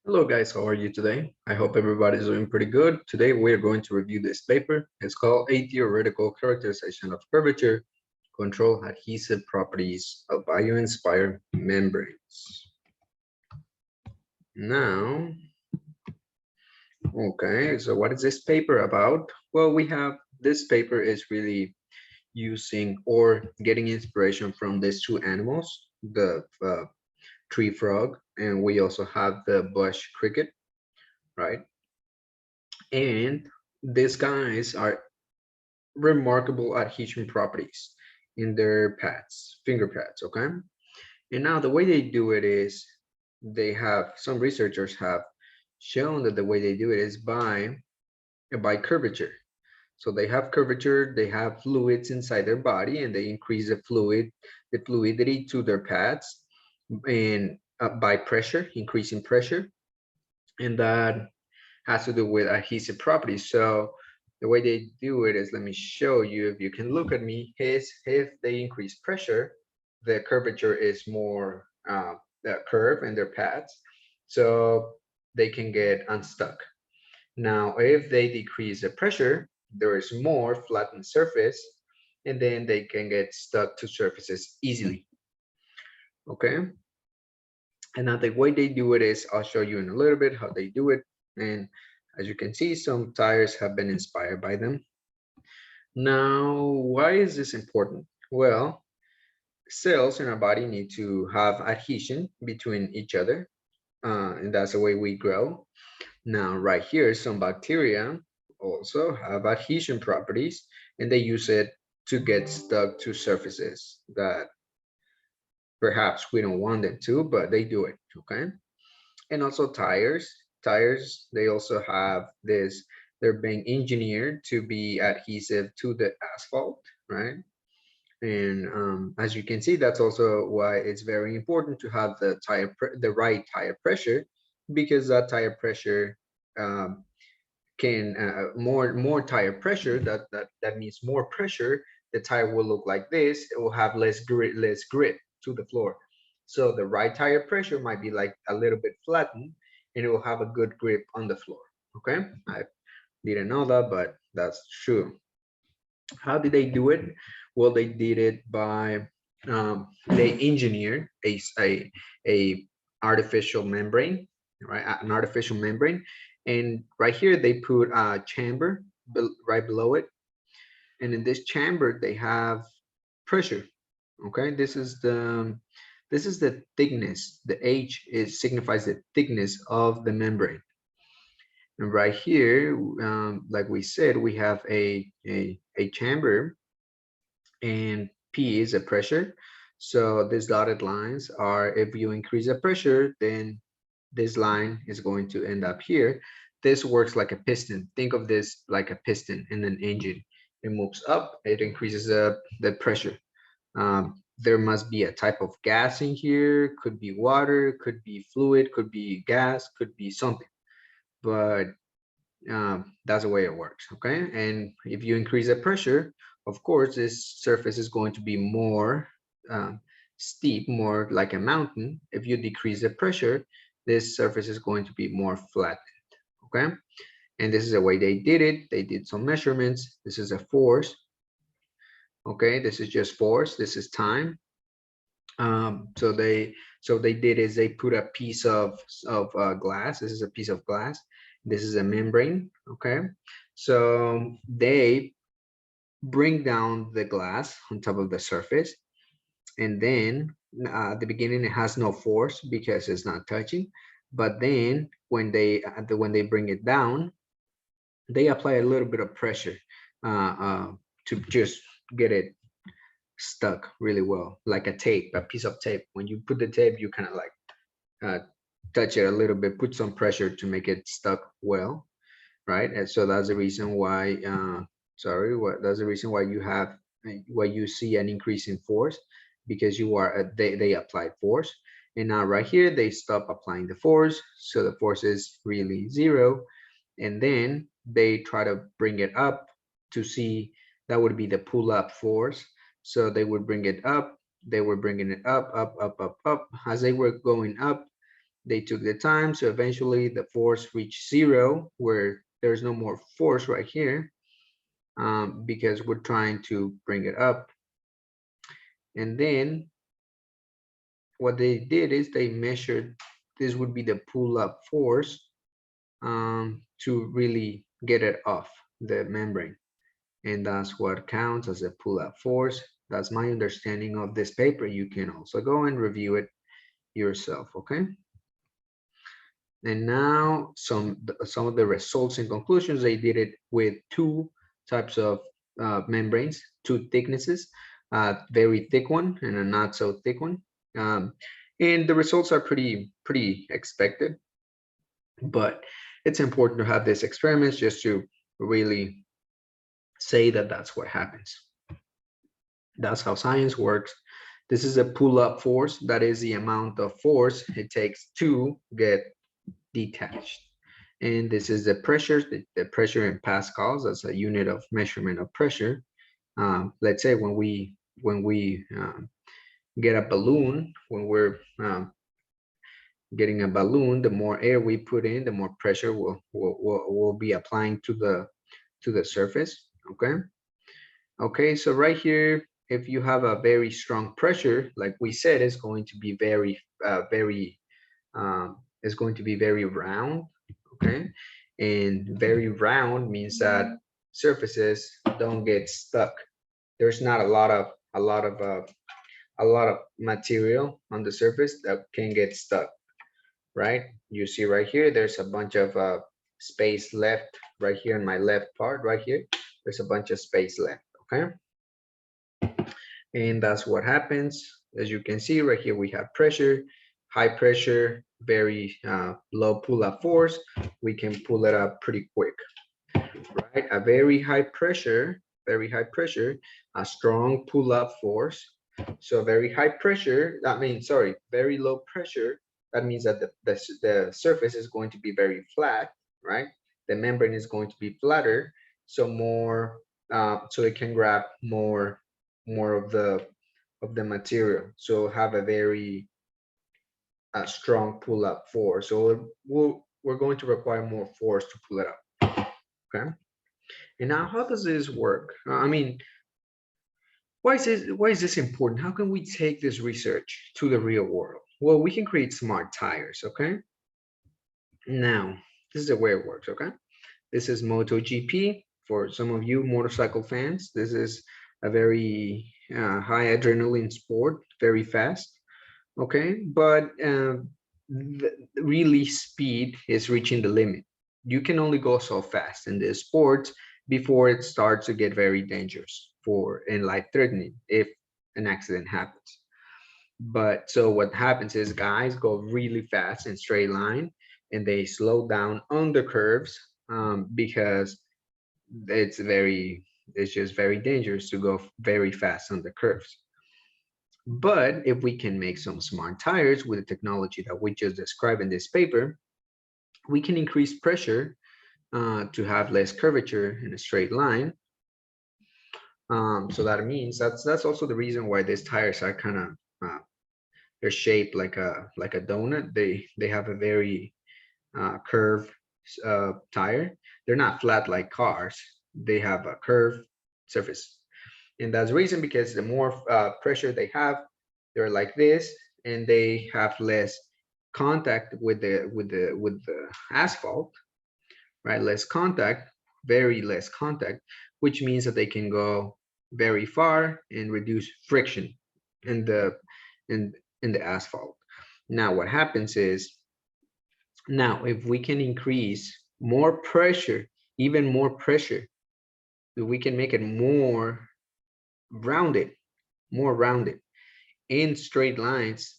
Hello guys, how are you today? I hope everybody's doing pretty good. Today we're going to review this paper. It's called A Theoretical Characterization of Curvature, Control Adhesive Properties of Bio-Inspired Membranes. Now, okay, so what is this paper about? Well, this paper is really using or getting inspiration from these two animals, the tree frog, and we also have the bush cricket, right? And these guys are remarkable adhesion properties in their pads, finger pads, okay? And now the way they do it is some researchers have shown that the way they do it is by curvature. So they have curvature, they have fluids inside their body, and they increase the fluidity to their pads, and by pressure, increasing pressure, and that has to do with adhesive properties. So the way they do it is, let me show you. If you can look at me, is if they increase pressure, the curvature is more curve in their pads, so they can get unstuck. Now, if they decrease the pressure, there is more flattened surface, and then they can get stuck to surfaces easily. Okay. And now the way they do it is, I'll show you in a little bit how they do it. And as you can see, some tires have been inspired by them. Now, why is this important? Well, cells in our body need to have adhesion between each other, and that's the way we grow. Now, right here, some bacteria also have adhesion properties, and they use it to get stuck to surfaces that perhaps we don't want them to, but they do it, okay? And also tires, they also have this, they're being engineered to be adhesive to the asphalt, right? And as you can see, that's also why it's very important to have the right tire pressure, because that tire pressure um, can more tire pressure, that means more pressure, the tire will look like this. It will have less grit to the floor. So the right tire pressure might be like a little bit flattened, and it will have a good grip on the floor. Okay, I didn't know that, but that's true. How did they do it? Well, they did it by they engineered a artificial membrane, right? An artificial membrane, and right here they put a chamber right below it, and in this chamber they have pressure. Okay, this is the thickness. The H is signifies the thickness of the membrane. And right here, like we said, we have a chamber, and P is the pressure. So these dotted lines are, if you increase the pressure, then this line is going to end up here. This works like a piston. Think of this like a piston in an engine. It moves up, it increases the pressure. There must be a type of gas in here, could be water, could be fluid, could be gas, could be something. But that's the way it works, okay? And if you increase the pressure, of course, this surface is going to be more um, steep, more like a mountain. If you decrease the pressure, this surface is going to be more flat, okay? And this is the way they did it. They did some measurements. This is a force, okay? This is just force. This is time. So they did is they put a piece of glass. This is a piece of glass. This is a membrane. Okay, so they bring down the glass on top of the surface, and then at the beginning it has no force because it's not touching. But then when they bring it down, they apply a little bit of pressure to just get it stuck really well, like a piece of tape. When you put the tape, you kind of like uh, touch it a little bit, put some pressure to make it stuck well, right? And so that's the reason why, that's the reason why why you see an increase in force, because they applied force. And now right here, they stop applying the force. So the force is really zero. And then they try to bring it up to see, that would be the pull up force. So they would bring it up, they were bringing it up, up, up, up, up. As they were going up, They took the time, so eventually the force reached zero, where there's no more force right here, because we're trying to bring it up. And then what they did is they measured, this would be the pull-up force, to really get it off the membrane. And that's what counts as a pull-up force. That's my understanding of this paper. You can also go and review it yourself, okay? And now some of the results and conclusions. They did it with two types of membranes, two thicknesses, very thick one and a not so thick one. And the results are pretty expected, but it's important to have these experiments just to really say that that's what happens. That's how science works. This is a pull-up force. That is the amount of force it takes to get detached. And this is the pressure, the pressure in pascals as a unit of measurement of pressure. Let's say when we get a balloon, when we're getting a balloon, the more air we put in, the more pressure will be applying to the surface. Okay, so right here, if you have a very strong pressure, like we said, it's going to be very is going to be very round. Okay, and very round means that surfaces don't get stuck. There's not a lot of material on the surface that can get stuck, right? You see right here, there's a bunch of space left right here in my left part right here. There's a bunch of space left, okay? And that's what happens. As you can see right here, we have pressure, high pressure, very low pull-up force. We can pull it up pretty quick, right? A very high pressure, a strong pull-up force. So very high pressure, that means, sorry, very low pressure. That means that the surface is going to be very flat, right? The membrane is going to be flatter, so more, so it can grab more of the material. So have a very strong pull-up force. So we're going to require more force to pull it up. Okay. And now, how does this work? I mean, why is this important? How can we take this research to the real world? Well, we can create smart tires, okay? Now, this is the way it works, okay? This is MotoGP. For some of you motorcycle fans, this is a very high adrenaline sport, very fast, okay? But really speed is reaching the limit. You can only go so fast in this sport before it starts to get very dangerous and life-threatening if an accident happens. But so what happens is guys go really fast in straight line and they slow down on the curves, because it's just very dangerous to go very fast on the curves. But if we can make some smart tires with the technology that we just described in this paper, we can increase pressure to have less curvature in a straight line. So that means that's also the reason why these tires are kind of they're shaped like a donut. They have a very curved tire. They're not flat like cars. They have a curved surface, and that's the reason, because the more pressure they have, they're like this, and they have less contact with the asphalt, right? Less contact, very less contact, which means that they can go very far and reduce friction in the in the asphalt. Now what happens is, now if we can increase more pressure, even more pressure, we can make it more rounded in straight lines.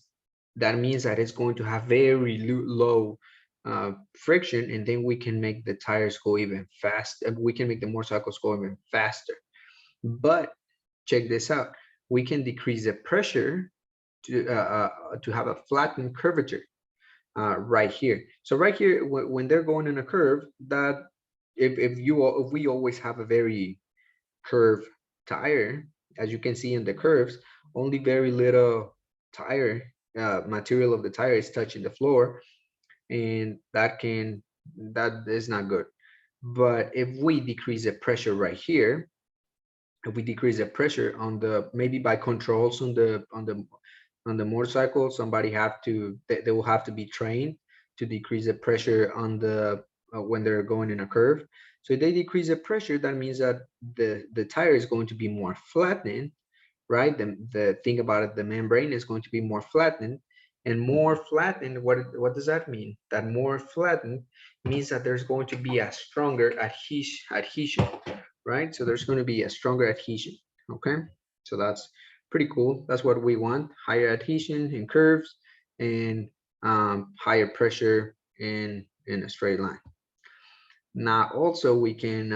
That means that it's going to have very low friction, and then we can make the tires go even faster. We can make the motorcycles go even faster. But check this out, we can decrease the pressure to have a flattened curvature right here. So right here, when they're going in a curve, that if we always have a very curved tire, as you can see in the curves, only very little tire material of the tire is touching the floor, and that is not good. But if we decrease the pressure right here, if we decrease the pressure on the, maybe by controls on the motorcycle, somebody have to, they will have to be trained to decrease the pressure on the when they're going in a curve. So if they decrease the pressure, that means that the tire is going to be more flattened, right? The thing about it, the membrane is going to be more flattened, and more flattened, what does that mean? That more flattened means that there's going to be a stronger adhesion, right? So there's going to be a stronger adhesion. Okay, so that's pretty cool. That's what we want: higher adhesion in curves, and higher pressure in a straight line. Now also we can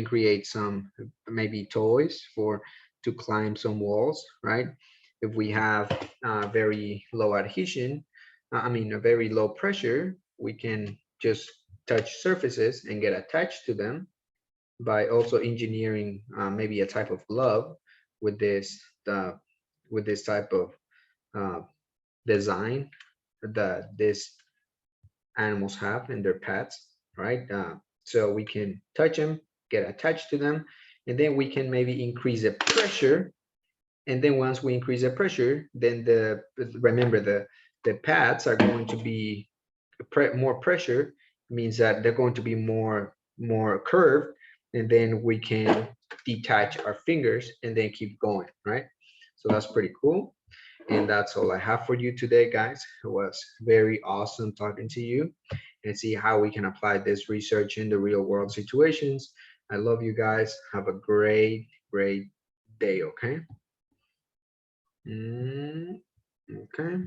create some maybe toys for to climb some walls, right? If we have very low adhesion, I mean a very low pressure, we can just touch surfaces and get attached to them by also engineering maybe a type of glove with this type of uh, design that this animals have in their pets, right? So we can touch them, get attached to them, and then we can maybe increase the pressure. And then once we increase the pressure, then remember the pads are going to be more pressure, means that they're going to be more curved, and then we can detach our fingers and then keep going, right? So that's pretty cool. And that's all I have for you today, guys. It was very awesome talking to you and see how we can apply this research in the real world situations. I love you guys. Have a great day, okay? Mm, okay.